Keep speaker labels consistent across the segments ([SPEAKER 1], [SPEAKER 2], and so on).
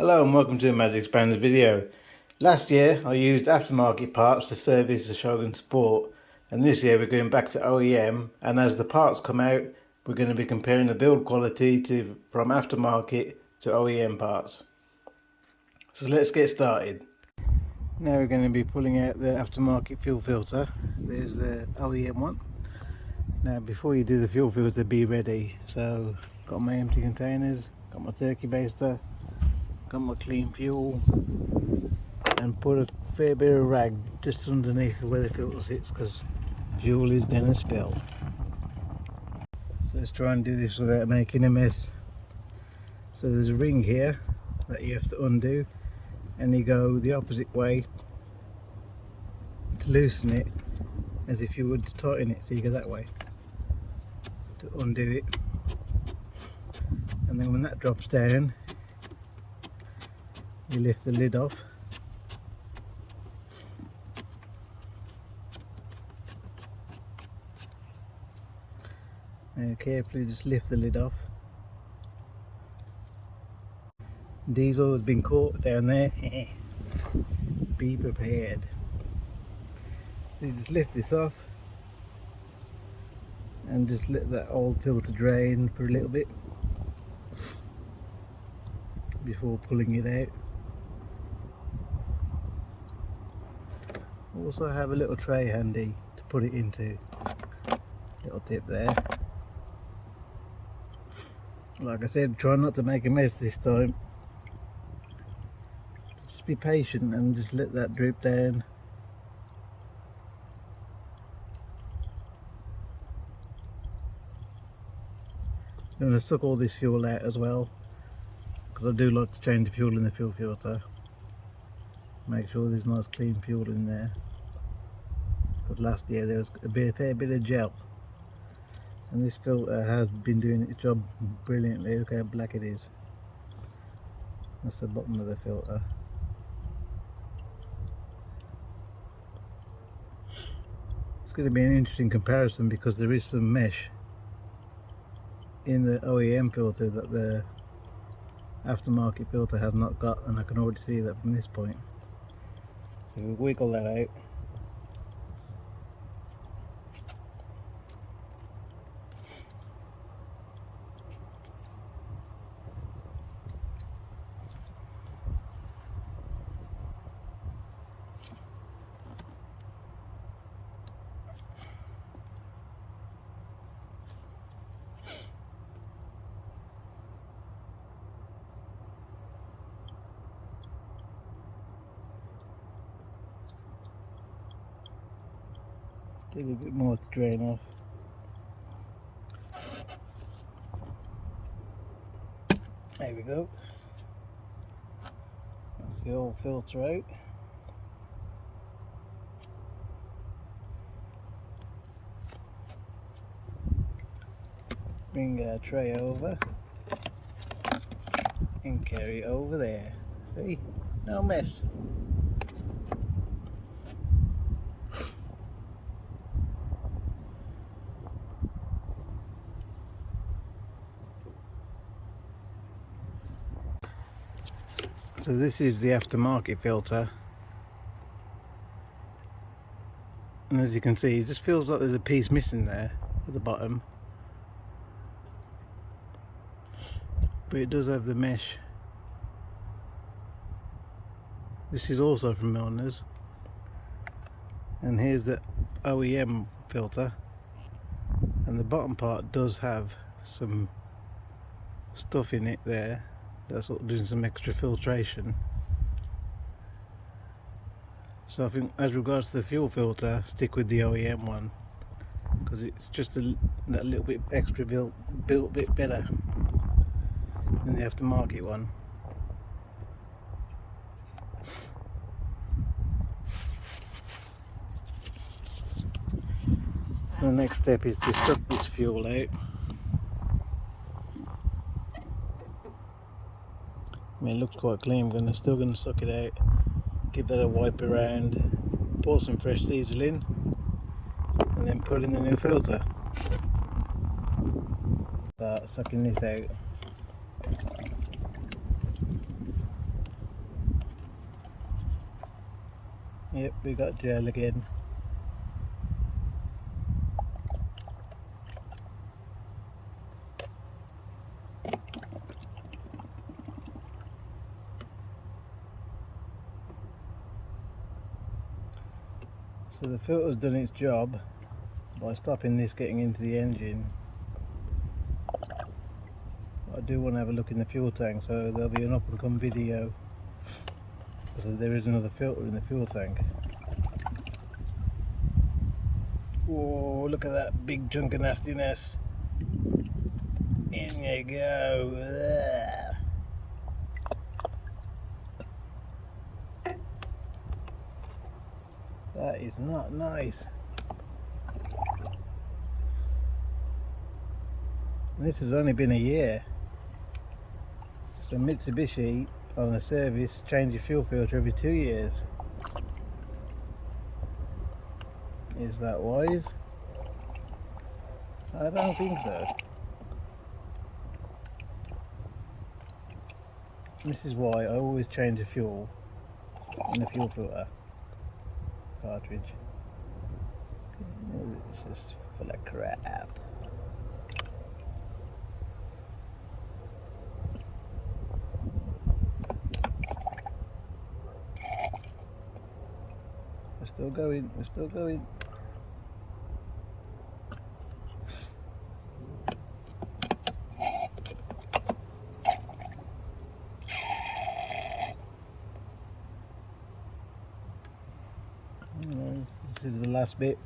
[SPEAKER 1] Hello and welcome to a Magic Expander video. Last year I used aftermarket parts to service the Shogun Sport, and this year we're going back to O.E.M, and as the parts come out we're going to be comparing the build quality from aftermarket to O.E.M parts. So let's get started. Now we're going to be pulling out the aftermarket fuel filter. There's the O.E.M one. Now before you do the fuel filter, be ready. So got my empty containers, got my turkey baster, got my clean fuel, and put a fair bit of rag just underneath where the filter sits because fuel is going to spill. So let's try and do this without making a mess. So there's a ring here that you have to undo, and you go the opposite way to loosen it as if you would to tighten it. So you go that way to undo it, and then when that drops down you lift the lid off. Now carefully just lift the lid off. Diesel has been caught down there. Be prepared. So you just lift this off and just let that old filter drain for a little bit before pulling it out. Also have a little tray handy to put it into. Little tip there. Like I said, try not to make a mess this time. Just be patient and just let that drip down. I'm going to suck all this fuel out as well, because I do like to change the fuel in the fuel filter. Make sure there's nice clean fuel in there, because last year there was a fair bit of gel, and this filter has been doing its job brilliantly. Look how black it is. That's the bottom of the filter. It's going to be an interesting comparison because there is some mesh in the O.E.M filter that the aftermarket filter has not got, and I can already see that from this point. So we'll wiggle that out. Still a bit more to drain off. There we go. That's the old filter out. Bring our tray over and carry it over there. See? No mess. So this is the aftermarket filter, and as you can see it just feels like there's a piece missing there at the bottom, but it does have the mesh. This is also from Milner's, and here's the O.E.M filter, and the bottom part does have some stuff in it there. That's what doing some extra filtration. So I think as regards to the fuel filter, stick with the O.E.M one, because it's just that little bit extra built a bit better than the aftermarket one. So the next step is to suck this fuel out. I mean, it looks quite clean, but I'm still going to suck it out, give that a wipe around, pour some fresh diesel in, and then put in the new filter. Start sucking this out. Yep, we got gel again. So the filter's done its job by stopping this getting into the engine. I do want to have a look in the fuel tank, so there'll be an up and come video, because there is another filter in the fuel tank. Whoa, look at that big chunk of nastiness. In you go. There. That is not nice. And this has only been a year. So Mitsubishi on a service change your fuel filter every 2 years. Is that wise? I don't think so. This is why I always change the fuel in the fuel filter cartridge. It's just full of crap. We're still going, we're still going. This is the last bit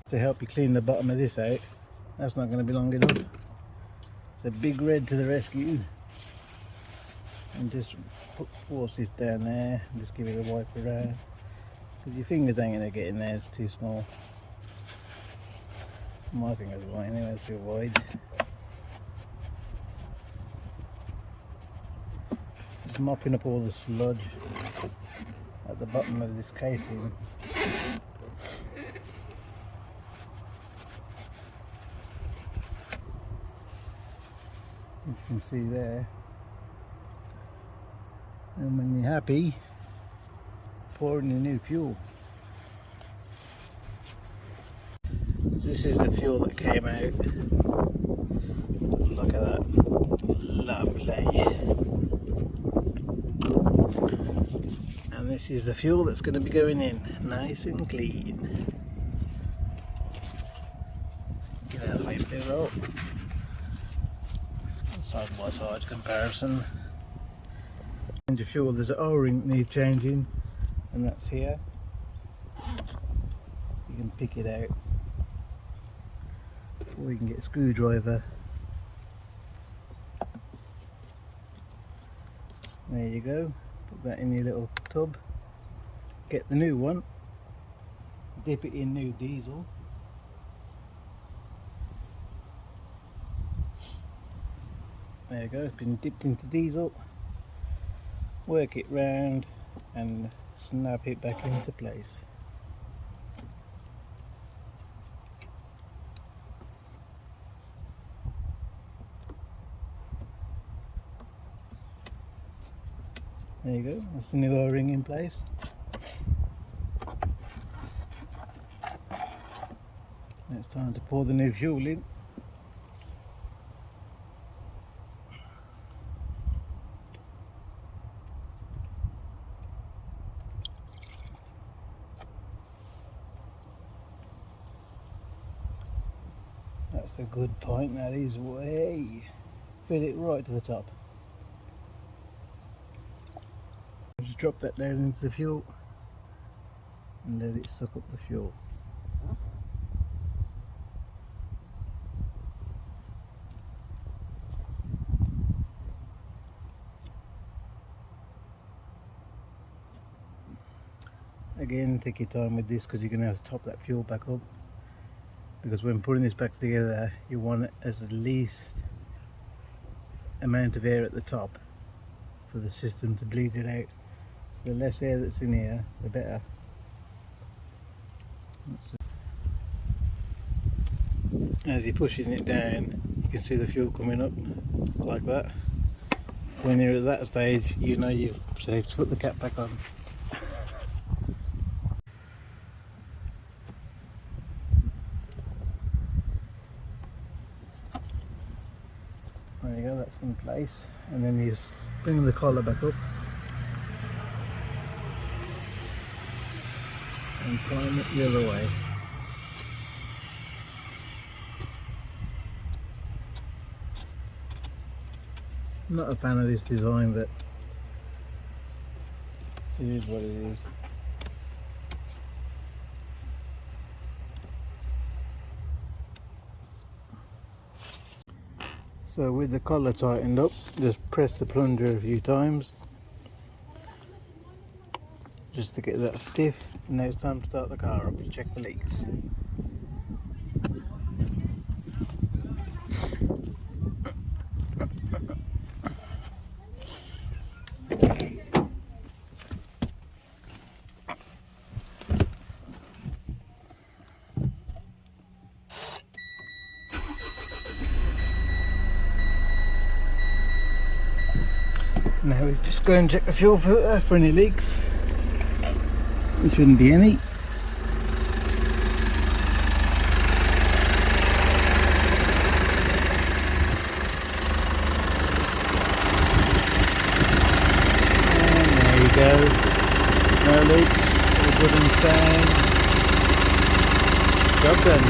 [SPEAKER 1] to help you clean the bottom of this out. That's not going to be long enough. It's a big red to the rescue. And just force this down there and just give it a wipe around, because your fingers ain't going to get in there, it's too small. My fingers won't anyway, it's too wide. Just mopping up all the sludge at the bottom of this casing. As you can see there. And when you're happy, pour in the new fuel. This is the fuel that came out. Look at that. Lovely. And this is the fuel that's going to be going in. Nice and clean. Get out of the way, please. Oh. Side by side comparison. Change of fuel, there's an O-ring that needs changing, and that's here. You can pick it out, or you can get a screwdriver. There you go, put that in your little tub. Get the new one, dip it in new diesel. There you go, it's been dipped into diesel. Work it round and snap it back into place. There you go, that's the new O-ring in place. Now it's time to pour the new fuel in. That's a good point, that is. Way fill it right to the top. Just drop that down into the fuel and let it suck up the fuel. Again, take your time with this, because you're going to have to top that fuel back up, because when putting this back together you want it as the least amount of air at the top for the system to bleed it out. So the less air that's in here, the better. As you're pushing it down, you can see the fuel coming up like that. When you're at that stage, you know you're safe to put the cap back on. There you go, that's in place. And then you bring the collar back up and time it the other way. I'm not a fan of this design, but it is what it is. So with the collar tightened up, just press the plunger a few times just to get that stiff. Now it's time to start the car up to check for leaks. Now we just go and check the fuel filter for any leaks. There shouldn't be any. And there you go. No leaks. All good and fine. Job done.